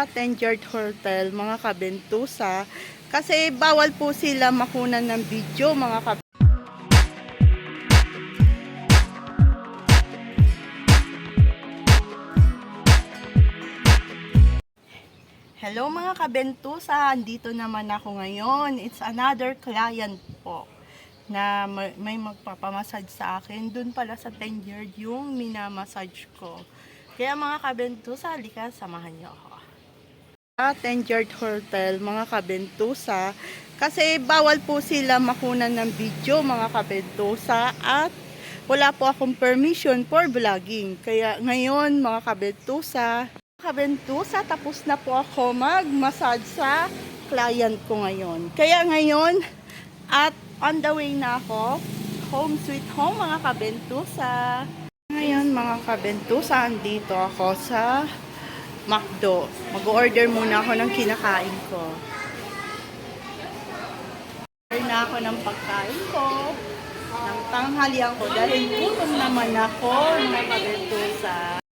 Tenyard Hotel, mga kabentusa. Kasi bawal po sila makunan ng video, mga kabentusa. Hello mga kabentusa, andito naman ako ngayon. It's another client po na may magpapamassage sa akin. Doon pala sa Tenyard yung minamassage ko. Kaya mga kabentusa, halika, samahan niyo ako. Tenyard Hotel, mga kabentusa. Kasi bawal po sila makunan ng video, mga kabentusa. At wala po akong permission for vlogging. Kaya ngayon mga kabentusa, tapos na po ako mag-massage sa client ko ngayon. Kaya ngayon, at on the way na ako, home sweet home mga kabentusa. Ngayon mga kabentusa, andito ako sa McDo. Mag-order muna ako ng kinakain ko. Order na ako ng pagkain ko, ng tanghalian ko, dahil gutom naman ako mga kabentusa.